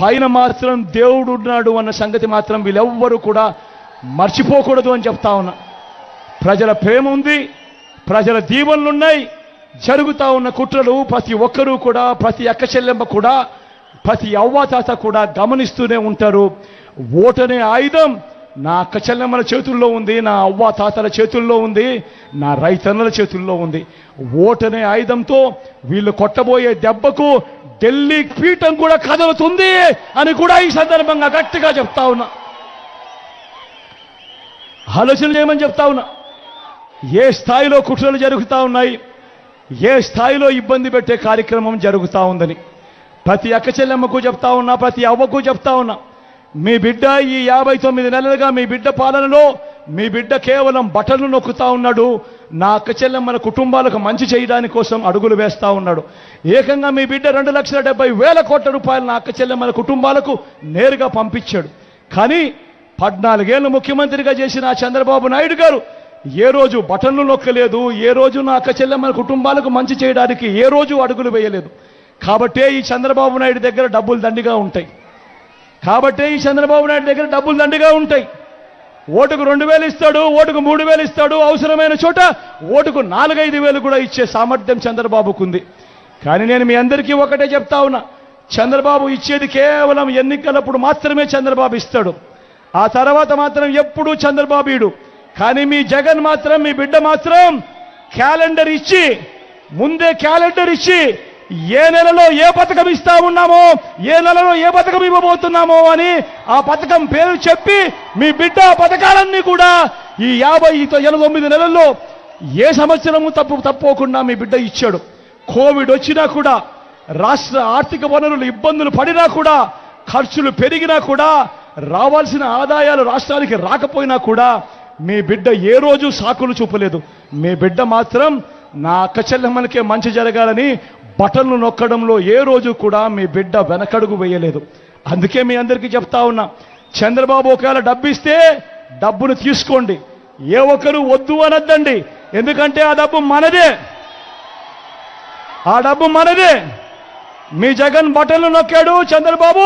పైన మాత్రం దేవుడు ఉన్నాడు అన్న సంగతి మాత్రం వీళ్ళెవ్వరూ కూడా మర్చిపోకూడదు అని చెప్తా ఉన్నా. ప్రజల ప్రేమ ఉంది, ప్రజల దీవెనలున్నాయి. జరుగుతూ ఉన్న కుట్రలు ప్రతి ఒక్కరూ కూడా, ప్రతి అక్క చెల్లెమ్మ కూడా, ప్రతి అవ్వాతాత కూడా గమనిస్తూనే ఉంటారు. ఓటనే ఆయుధం నా అక్క చెల్లెమ్మల చేతుల్లో ఉంది, నా అవ్వాతాతల చేతుల్లో ఉంది, నా రైతన్నల చేతుల్లో ఉంది. ఓటనే ఆయుధంతో వీళ్ళు కొట్టబోయే దెబ్బకు ఢిల్లీ పీఠం కూడా కదులుతుంది అని కూడా ఈ సందర్భంగా గట్టిగా చెప్తా ఉన్నా. ఆలోచన చేయమని చెప్తా ఉన్నా. ఏ స్థాయిలో కుట్రలు జరుగుతూ ఉన్నాయి, ఏ స్థాయిలో ఇబ్బంది పెట్టే కార్యక్రమం జరుగుతూ ఉందని ప్రతి అక్క చెల్లెమ్మకు చెప్తా ఉన్నా, ప్రతి అవ్వకు చెప్తా ఉన్నా. మీ బిడ్డ ఈ 59 నెలలుగా మీ బిడ్డ పాలనలో మీ బిడ్డ కేవలం బటన్లు నొక్కుతా ఉన్నాడు. నా అక్క చెల్లెమ్మల కుటుంబాలకు మంచి చేయడానికి కోసం అడుగులు వేస్తూ ఉన్నాడు. ఏకంగా మీ బిడ్డ 2,70,000 కోట్ల రూపాయలు నా అక్క చెల్లెమ్మల కుటుంబాలకు నేరుగా పంపించాడు. కానీ 14 ఏళ్ళు ముఖ్యమంత్రిగా చేసిన చంద్రబాబు నాయుడు గారు ఏ రోజు బటన్లు నొక్కలేదు, ఏ రోజు నా అక్క చెల్లెమ్మల కుటుంబాలకు మంచి చేయడానికి ఏ రోజు అడుగులు వేయలేదు. కాబట్టే ఈ చంద్రబాబు నాయుడు దగ్గర డబ్బులు దండిగా ఉంటాయి. ఓటుకు 2,000 ఇస్తాడు, ఓటుకు 3,000 ఇస్తాడు, అవసరమైన చోట ఓటుకు 4-5 కూడా ఇచ్చే సామర్థ్యం చంద్రబాబుకు ఉంది. కానీ నేను మీ అందరికీ ఒకటే చెప్తా ఉన్నా, చంద్రబాబు ఇచ్చేది కేవలం ఎన్నికలప్పుడు మాత్రమే చంద్రబాబు ఇస్తాడు. ఆ తర్వాత మాత్రం ఎప్పుడూ చంద్రబాబు ఇడు. కానీ మీ జగన్ మాత్రం, మీ బిడ్డ మాత్రం క్యాలెండర్ ఇచ్చి, ముందే క్యాలెండర్ ఇచ్చి ఏ నెలలో ఏ పథకం ఇస్తా ఉన్నామో, ఏ నెలలో ఏ పథకం ఇవ్వబోతున్నామో అని ఆ పథకం పేరు చెప్పి మీ బిడ్డ పథకాలన్నీ కూడా ఈ 59 నెలల్లో ఏ సంవత్సరము తప్పకుండా మీ బిడ్డ ఇచ్చాడు. కోవిడ్ వచ్చినా కూడా, రాష్ట్ర ఆర్థిక వనరులు ఇబ్బందులు పడినా కూడా, ఖర్చులు పెరిగినా కూడా, రావాల్సిన ఆదాయాలు రాష్ట్రానికి రాకపోయినా కూడా మీ బిడ్డ ఏ రోజు సాకులు చూపలేదు. మీ బిడ్డ మాత్రం నా అక్క చెల్లెమ్మలకే మంచి జరగాలని బటన్లు నొక్కడంలో ఏ రోజు కూడా మీ బిడ్డ వెనకడుగు వేయలేదు. అందుకే మీ అందరికీ చెప్తా ఉన్నా, చంద్రబాబు ఒకవేళ డబ్బు ఇస్తే డబ్బును తీసుకోండి, ఏ ఒక్కరు వద్దు అనద్దండి. ఎందుకంటే ఆ డబ్బు మనదే. మీ జగన్ బటన్లు నొక్కాడు, చంద్రబాబు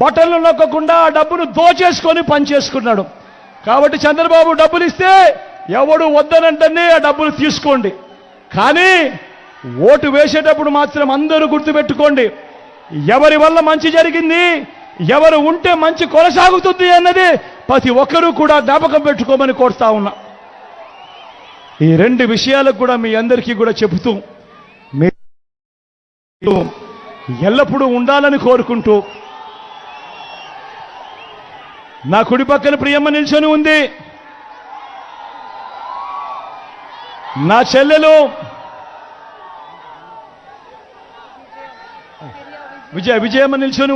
బటన్లు నొక్కకుండా ఆ డబ్బును దోచేసుకొని పనిచేసుకున్నాడు. కాబట్టి చంద్రబాబు డబ్బులు ఇస్తే ఎవడు వద్దనంటే ఆ డబ్బులు తీసుకోండి. కానీ ఓటు వేసేటప్పుడు మాత్రం అందరూ గుర్తుపెట్టుకోండి, ఎవరి వల్ల మంచి జరిగింది, ఎవరు ఉంటే మంచి కొనసాగుతుంది అన్నది ప్రతి ఒక్కరూ కూడా జ్ఞాపకం పెట్టుకోమని కోరుతా ఉన్నా. ఈ 2 విషయాలకు కూడా మీ అందరికీ కూడా చెబుతూ మీరు ఎల్లప్పుడూ ఉండాలని కోరుకుంటూ, నా కుడి పక్కన ప్రియమ్మ నిల్చొని ఉంది, నా చెల్లెలు విజయమ్మ నిల్చొని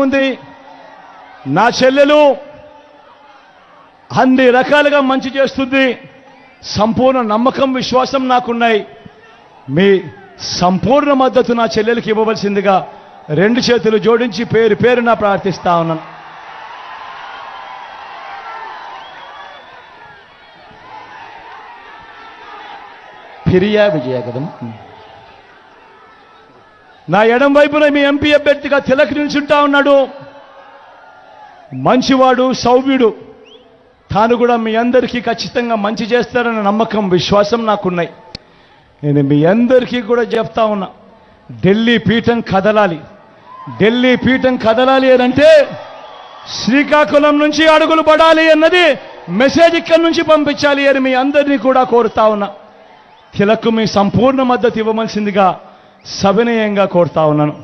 ఉంది. నా చెల్లెలు అన్ని రకాలుగా మంచి చేస్తుంది. సంపూర్ణ నమ్మకం, విశ్వాసం నాకున్నాయి. మీ సంపూర్ణ మద్దతు నా చెల్లెలకి ఇవ్వవలసిందిగా 2 చేతులు జోడించి పేరున ప్రార్థిస్తా ఉన్నాను. ఫిరియా విజయ కదం. నా ఎడం వైపున మీ ఎంపీ అభ్యర్థిగా తిలక్ నిల్చుంటా ఉన్నాడు. మంచివాడు, సౌమ్యుడు. తాను కూడా మీ అందరికీ ఖచ్చితంగా మంచి చేస్తారన్న నమ్మకం, విశ్వాసం నాకున్నాయి. నేను మీ అందరికీ కూడా చెప్తా ఉన్నా, ఢిల్లీ పీఠం కదలాలి అని అంటే శ్రీకాకుళం నుంచి అడుగులు పడాలి అన్నది మెసేజ్ ఇక్కడి నుంచి పంపించాలి అని మీ అందరినీ కూడా కోరుతా ఉన్నా. తిలక్ మీ సంపూర్ణ మద్దతు ఇవ్వవలసిందిగా సవినయంగా కోరుతా ఉన్నాను.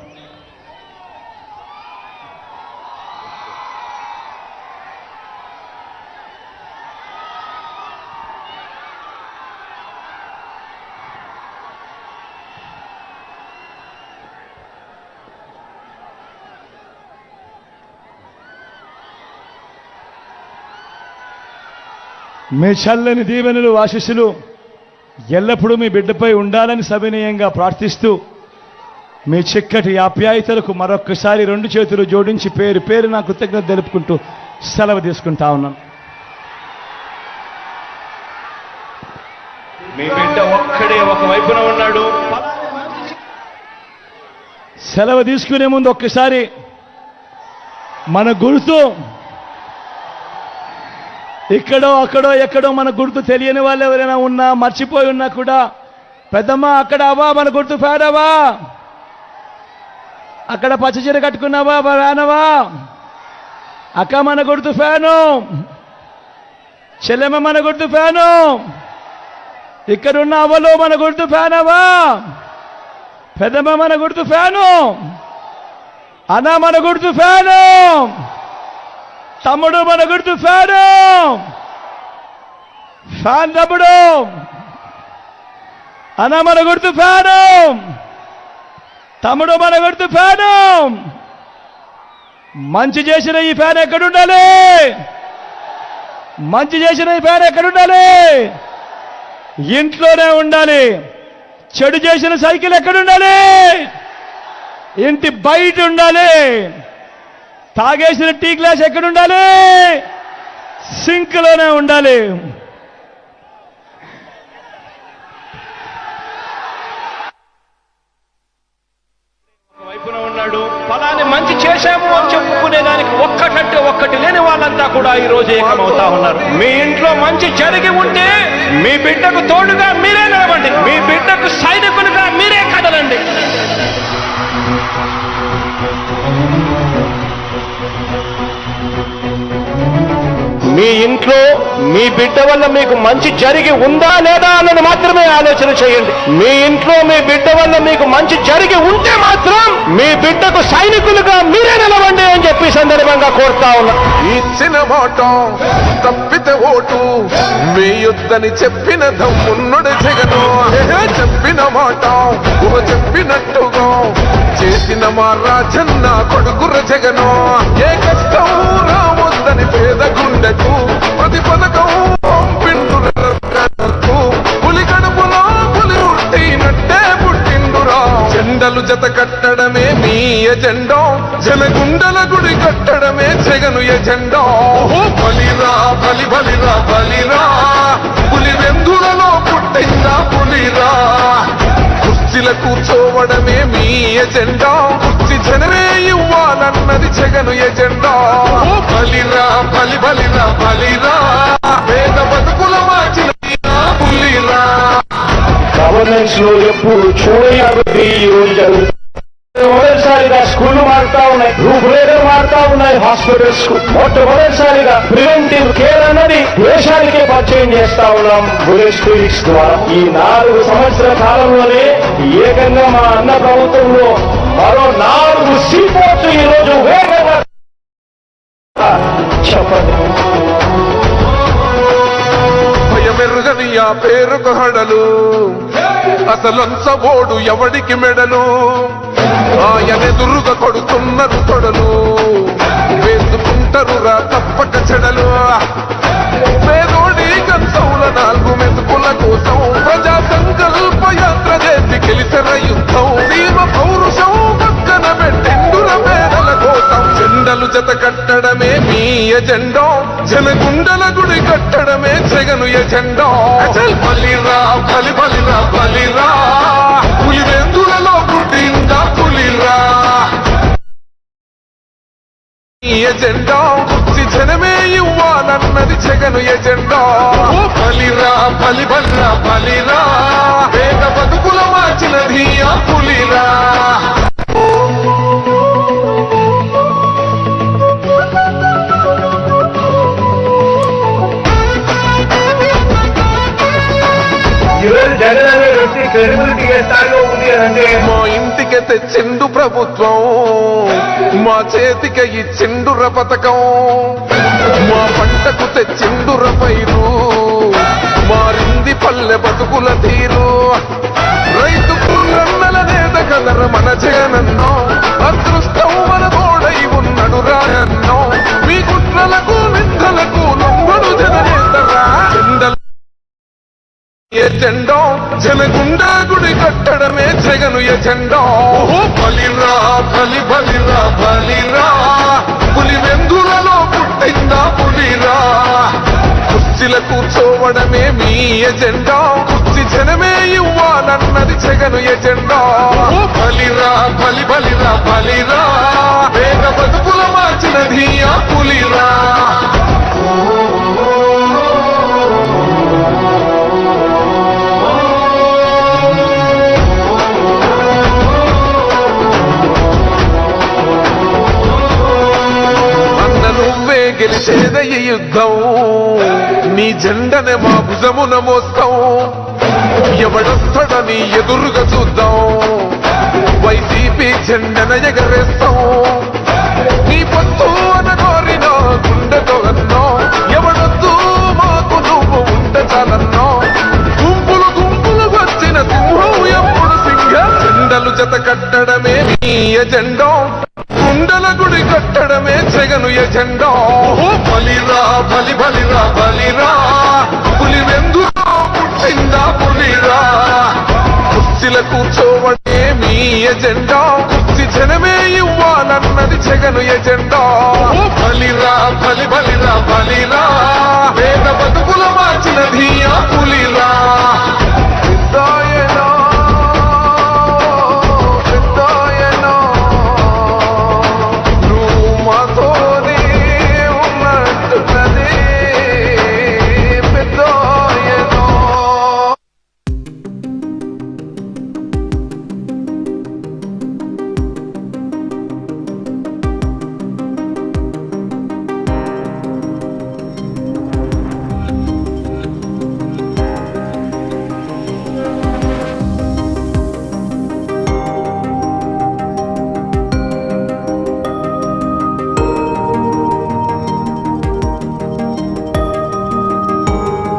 మీ చల్లని దీవెనలు, ఆశీస్సులు ఎల్లప్పుడూ మీ బిడ్డపై ఉండాలని సవినయంగా ప్రార్థిస్తూ, మీ చిక్కటి ఆప్యాయతలకు మరొక్కసారి 2 చేతులు జోడించి పేరున కృతజ్ఞత తెలుపుకుంటూ సెలవు తీసుకుంటా ఉన్నాను. మీ బిడ్డ ఒక్కడే ఒక వైపున ఉన్నాడు. సెలవు తీసుకునే ముందు ఒక్కసారి మన గుర్తు ఇక్కడో అక్కడో ఎక్కడో మన గుర్తు తెలియని వాళ్ళు ఎవరైనా ఉన్నా మర్చిపోయి ఉన్నా కూడా పెద్దమ్మ అక్కడ అవ్వా మన గుర్తు ఫ్యానవా, అక్కడ పచ్చచీర కట్టుకున్నావా ఫ్యానవా, అక్క మన గుర్తు ఫ్యాను, చెల్లెమ్మ మన గుర్తు ఫ్యాను, ఇక్కడున్న అవ్వలో మన గుర్తు ఫ్యానవా, పెద్దమ్మ మన గుర్తు ఫ్యాను, అన్న మన గుర్తు ఫ్యాను, తమ్ముడు మన గుర్తు ఫ్యాను, ఫ్యాన్ తమ్ముడు, అన్న మన గుర్తు ఫ్యాను, తమ్ముడు మన గుర్తు ఫ్యాను. మంచి చేసిన ఈ ఫ్యాన్ ఎక్కడుండాలి? మంచి చేసిన ఈ ఫ్యాన్ ఎక్కడుండాలి? ఇంట్లోనే ఉండాలి. చెడు చేసిన సైకిల్ ఎక్కడుండాలి? ఇంటి బయట ఉండాలి. తాగేసిన టీ గ్లాస్ ఎక్కడుండాలి? సింక్లోనే ఉండాలి. వైపున ఉన్నాడు. ఫలాన్ని మంచి చేశాము అని చెప్పుకునేదానికి ఒక్కటంటే ఒక్కటి లేని వాళ్ళంతా కూడా ఈ రోజు ఏకమవుతా ఉన్నారు. మీ ఇంట్లో మంచి జరిగి ఉంటే మీ బిడ్డకు తోడుగా మీరే నిలవండి. మీ బిడ్డకు సైనికులుగా మీరే కదలండి. మీ ఇంట్లో మీ బిడ్డ వల్ల మీకు మంచి జరిగి ఉందా లేదా అన్నది మాత్రమే ఆలోచన చేయండి. మీ ఇంట్లో మీ బిడ్డ వల్ల మీకు మంచి జరిగి ఉంటే మాత్రం మీ బిడ్డకు సైనికులుగా మీరే నిలవండి అని చెప్పి సందర్భంగా కోరుతా ఉన్నా. ఇచ్చిన మాట తప్పితే ఓటు వేయొద్దని చెప్పిన దమ్మున్నడు జగను. చెప్పిన మాట చెప్పినట్టుగా చేసిన మా రాజన్న కొడుకుర జగను. ఏ కష్టం రావద్దని పేద గుండెకు ప్రతి పథకం పిండులకు పులి కడుపులో పులి పుట్టినట్టే పుట్టిండురా. జెండలు జత కట్టడమే మీ ఎజెండా, జనగుండల గుడి కట్టడమే జగను ఎజెండా. బలిరా బలి బలిరా బలిరా, పులి వెందులలో పుట్టిందా పులిరా. కుర్చీల కూర్చోవడమే మీ ఎజెండా, కుర్చీ జనమే ఇవ్వాలన్నది జగను ఎజెండా. బలిరా బలి బలిరా బలిరా, పేద బతుకుల మార్చిన పులిరా. గవర్నెన్స్ లో ఎప్పుడు చూడని ఈ రోజు జరుగుతుంది. మొదటిసారిగా స్కూళ్లు మారుతా ఉన్నాయి, రూపురేఖలు మారుతా ఉన్నాయి. హాస్పిటల్స్ మొట్టమొదటిసారిగా ప్రివెంటివ్ కేర్ అన్నది దేశానికే పరిచయం చేస్తా ఉన్నాం బుల్లెట్ క్లినిక్స్ ద్వారా. ఈ 4 సంవత్సరాల కాలంలోనే ఏకంగా మా అన్న ప్రభుత్వంలో మరో 4 సీపోర్ట్లు ఈ రోజు వేగంగా చెప్పండి. భయమెరుగని ఆ పేరుకు హడలు, అసలంచబోడు ఎవడికి మెడలు. ఆయనెదురుగా కొడుతున్నారు తొడలు, వేసుకుంటారు రా తప్పక చెడలు. పేదోడి కంచౌల 4 మెతుకుల కోసం ప్రజా సంకల్ప యాత్ర చేసి గెలిచిన యుద్ధం. సీమ పౌరుషం పక్కన పెట్టిండుల పేదల కోసం. జెండలు జత కట్టడమే మీ ఎజెండా, జనగుండల గుడి కట్టడమే జగను ఎజెండా. బలిరా బలి బలిరా బలిరా, పులి వెందులలో పుట్టిందా పులిరా. ఎజెండా కుర్చీ జనమే ఇవ్వాలన్నది జగను ఎజెండా. బలిరా బలి బలిరా బలిరా, పేద బతుకుల మార్చినది ఆ పులిరా. మా ఇంటికి తెచ్చిండు ప్రభుత్వం, మా చేతికి ఇచ్చిండుర పథకం. మా పంటకు తెచ్చిండుర పైరు, మారింది పల్లె బతుకుల తీరు. రైతుకు రన్నల నేత కదర మన జగనన్నో, అదృష్టం మన తోడై ఉన్నడు రాయన్నో. మీ కుట్రలకు నిందలకు నొమ్మడు జననేతరా. ఎజెండా జనగుండా గుడి కట్టడమే జగను ఎజెండా. బలిరా బలి బలిరా బలిరా, పులి వెందులలో పుట్టిందా పులిరా. కుర్చీల కూర్చోవడమే మీ ఎజెండా, కుర్చీ జనమే ఇవ్వాలన్నది జగను ఎజెండా బలిరా బలి బలిరా బలిరా వేగ బతుకుల మార్చినది ఆ పులిరా గెలిచేద ఈ యుద్ధం నీ జెండనే మా భుజమున మోస్తాం ఎవడొస్తాడని ఎదురుగా చూద్దాం వైసీపీ జెండన ఎగరేస్తాం నీ పొత్తు అనగోరిన గుండెతో అన్నో ఎవడొద్దు మాకు నువ్వు ఉంటే చాలన్నో గుంపులు గుంపులు వచ్చిన సింహం ఎప్పుడు సింహ జెండలు జత కట్టడమే మీ ఎజెండా గుండెల గుడి కట్టడమే జగను ఎజెండా బలిరా బలి బలిరా బలిరా పులి వెందులో పుట్టిందా పులిరా కుర్చీల కూర్చోవడే మీ ఎజెండా కుర్చీ జనమే ఇవ్వాలన్నది జగను ఎజెండా బలిరా బలి బలిరా బలిరా